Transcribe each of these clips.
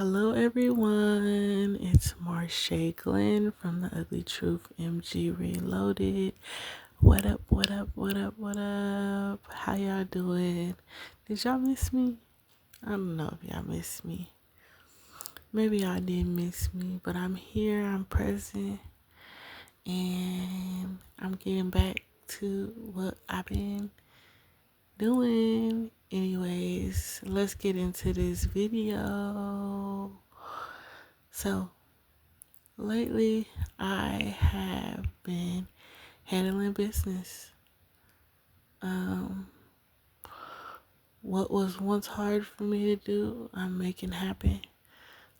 Hello, everyone. It's Marsha Glenn from The Ugly Truth MG Reloaded. What up, what up, what up, what up? How y'all doing? Did y'all miss me? I don't know if y'all missed me. Maybe y'all did miss me, but I'm here, I'm present, and I'm getting back to what I've been doing. Anyways, let's get into this video. So, lately, I have been handling business. Um, what was once hard for me to do, I'm making happen.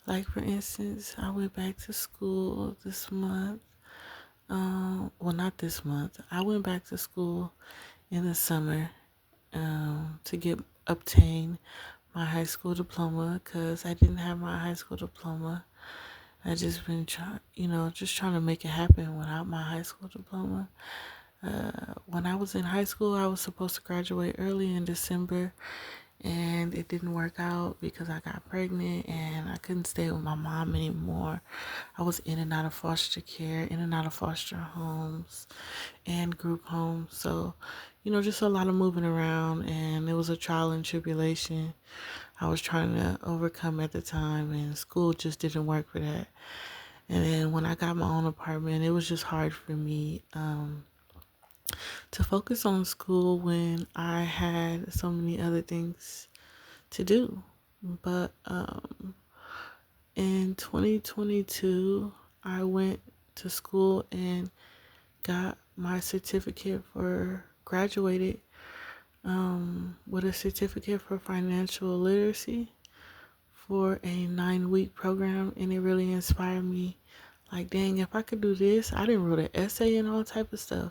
Like, for instance, I went back to school this month. Well, not this month. I went back to school in the summer to obtain my high school diploma because I didn't have my high school diploma. I just been just trying to make it happen without my high school diploma. When I was in high school, I was supposed to graduate early in December, and it didn't work out because I got pregnant and I couldn't stay with my mom anymore. I was in and out of foster care, in and out of foster homes and group homes. So, just a lot of moving around, and it was a trial and tribulation I was trying to overcome at the time, and school just didn't work for that. And then when I got my own apartment, it was just hard for me to focus on school when I had so many other things to do. But in 2022, I went to school and got my certificate for graduated with a certificate for financial literacy for a 9-week program, and it really inspired me. Like, dang, if I could do this, I didn't wrote an essay and all type of stuff.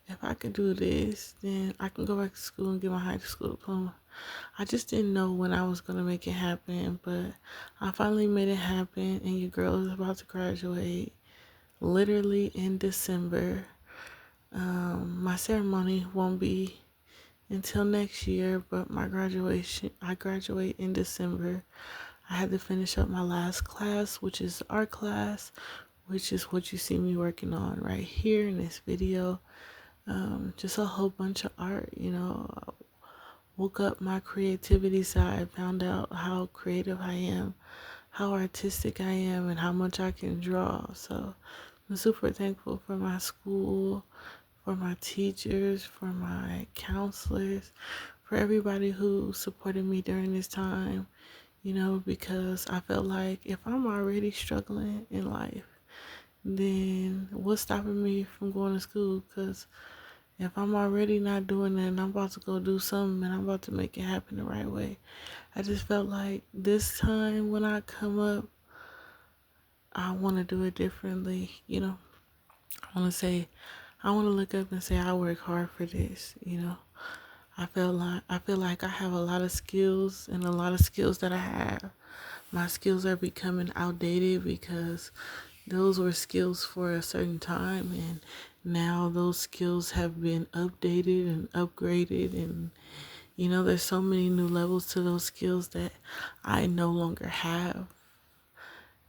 If I could do this, then I can go back to school and get my high school diploma. I just didn't know when I was going to make it happen, but I finally made it happen, and your girl is about to graduate literally in December. My ceremony won't be until next year, but I graduate in December. I had to finish up my last class, which is art class, which is what you see me working on right here in this video. Just a whole bunch of art, woke up my creativity side, found out how creative I am, how artistic I am, and how much I can draw. So I'm super thankful for my school, for my teachers, for my counselors, for everybody who supported me during this time, because I felt like if I'm already struggling in life, then what's stopping me from going to school? Because if I'm already not doing it and I'm about to go do something and I'm about to make it happen the right way, I just felt like this time when I come up, I want to do it differently. I want to look up and say I work hard for this. I feel like I have a lot of skills, and a lot of skills that I have, my skills are becoming outdated because those were skills for a certain time, and now those skills have been updated and upgraded, and there's so many new levels to those skills that I no longer have.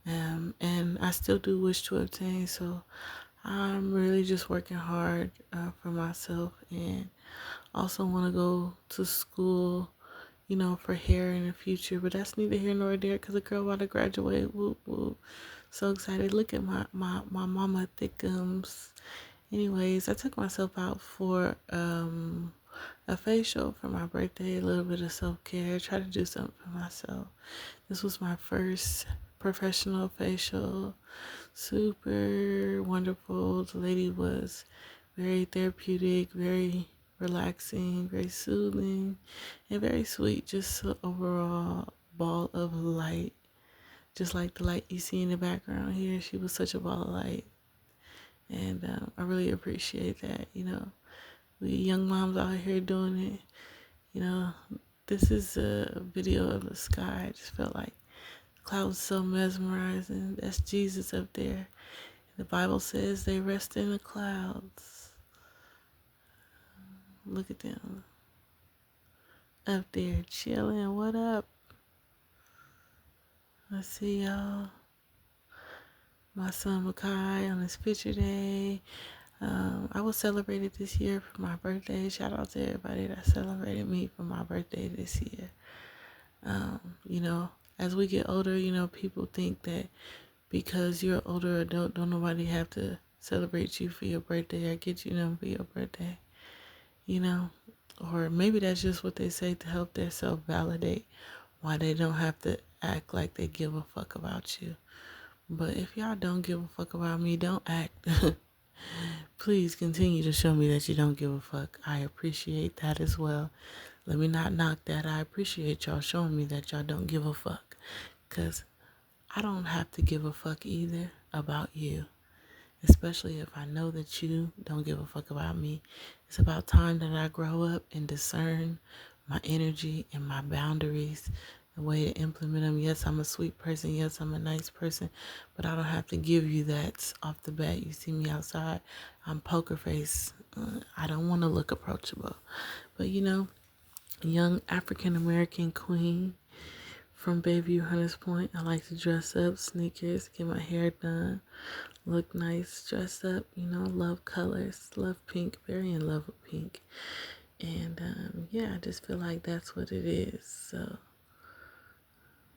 And I still do wish to obtain, so I'm really just working hard for myself, and also want to go to school, for hair in the future. But that's neither here nor there because the girl about to graduate. Whoop, whoop. So excited. Look at my mama thickums. Anyways, I took myself out for a facial for my birthday, a little bit of self-care, try to do something for myself. This was my first professional facial. Super wonderful. The lady was very therapeutic, very relaxing, very soothing, and very sweet. Just an overall ball of light. Just like the light you see in the background here, she was such a ball of light. And I really appreciate that. We young moms out here doing it. You know, this is a video of the sky. I just felt like the clouds so mesmerizing. That's Jesus up there. The Bible says they rest in the clouds. Look at them up there chilling. What up? Let's see, y'all. My son Makai on his picture day. I was celebrated this year for my birthday. Shout out to everybody that celebrated me for my birthday this year. You know, as we get older, you know, people think that because you're an older adult, don't nobody have to celebrate you for your birthday or get you them for your birthday. You know, or maybe that's just what they say to help their self validate why they don't have to act like they give a fuck about you. But if y'all don't give a fuck about me, don't act. Please continue to show me that you don't give a fuck. I appreciate that as well. Let me not knock that. I appreciate y'all showing me that y'all don't give a fuck. Because I don't have to give a fuck either about you. Especially if I know that you don't give a fuck about me. It's about time that I grow up and discern my energy and my boundaries, the way to implement them. Yes, I'm a sweet person. Yes, I'm a nice person, but I don't have to give you that off the bat. You see me outside, I'm poker face. I don't want to look approachable, but you know, young African American queen from Bayview Hunters Point. I like to dress up, sneakers, get my hair done, look nice, dress up, you know, love colors, love pink, very in love with pink. And yeah, I just feel like that's what it is. So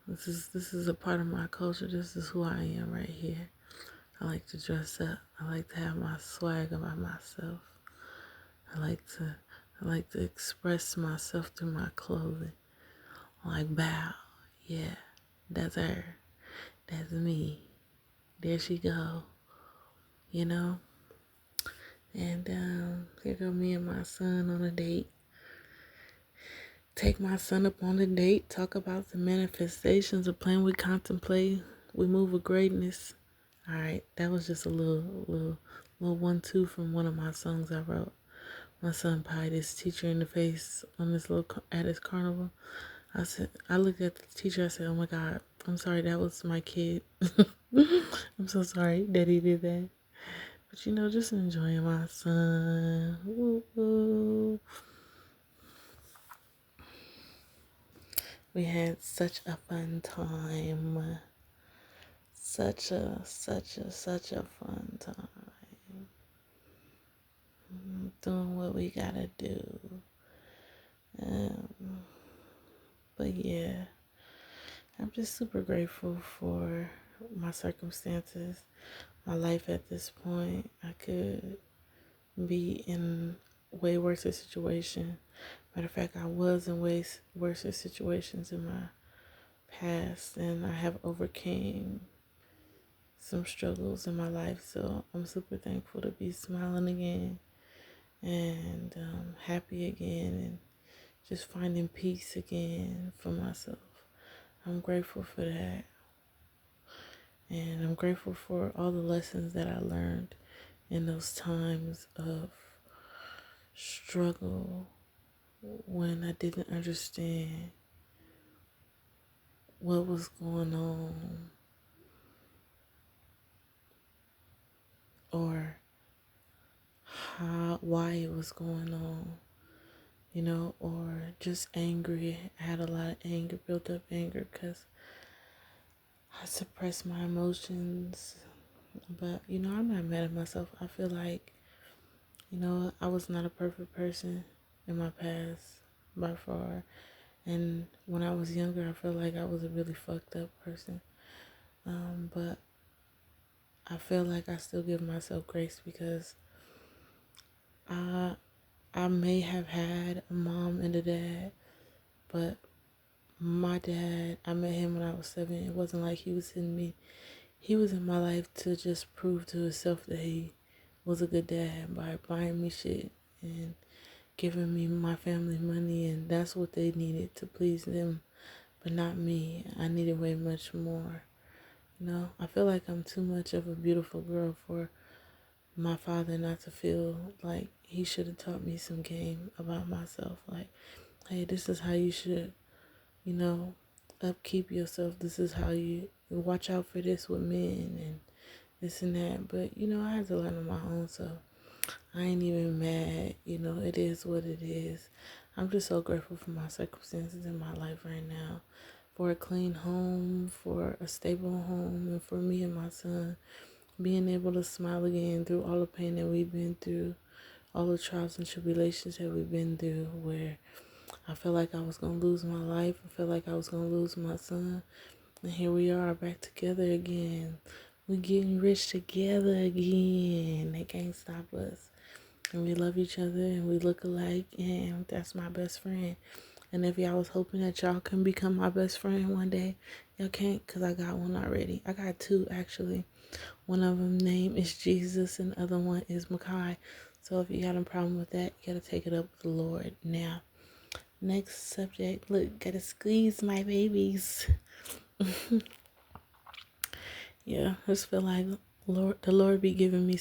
this is a part of my culture. This is who I am right here. I like to dress up. I like to have my swag about myself. I like to I like to express myself through my clothing. Like bow, yeah, that's her. That's me. There she go. You know? And here go me and my son on a date. Take my son up on a date. Talk about the manifestations of plan we contemplate. We move with greatness. All right, that was just a little 1-2 from one of my songs I wrote. My son pied his teacher in the face on this at his carnival. I looked at the teacher. I said, "Oh my God, I'm sorry. That was my kid. I'm so sorry that he did that." But you know, just enjoying my son. Woo woo. We had such a fun time. Such a fun time. Doing what we gotta do. Um, but yeah, I'm just super grateful for my circumstances, my life at this point. I could be in way worse situation. Matter of fact, I was in way worse situations in my past, and I have overcame some struggles in my life. So I'm super thankful to be smiling again and happy again and just finding peace again for myself. I'm grateful for that. And I'm grateful for all the lessons that I learned in those times of struggle when I didn't understand what was going on or why it was going on, you know, or just angry. I had a lot of anger, built up anger because I suppressed my emotions. But, you know, I'm not mad at myself. I feel like, you know, I was not a perfect person in my past by far. And when I was younger, I felt like I was a really fucked up person. But I feel like I still give myself grace because I I may have had a mom and a dad, but my dad, I met him when I was 7. It wasn't like he was in me. He was in my life to just prove to himself that he was a good dad by buying me shit and giving me my family money, and that's what they needed to please them, but not me. I needed way much more. You know, I feel like I'm too much of a beautiful girl for my father not to feel like he should have taught me some game about myself. Like, hey, this is how you should, you know, upkeep yourself. This is how you watch out for this with men and this and that. But, you know, I had to learn on my own, so I ain't even mad. You know, it is what it is. I'm just so grateful for my circumstances in my life right now, for a clean home, for a stable home, and for me and my son being able to smile again through all the pain that we've been through, all the trials and tribulations that we've been through, where I felt like I was going to lose my life. I felt like I was going to lose my son. And here we are back together again. We getting rich together again. They can't stop us. And we love each other and we look alike. And that's my best friend. And if y'all was hoping that y'all can become my best friend one day, y'all can't, because I got one already. I got two, actually. One of them name is Jesus and the other one is Makai. So if you got a problem with that, you got to take it up with the Lord. Now, next subject. Look, got to squeeze my babies. Yeah, I just feel like the Lord be giving me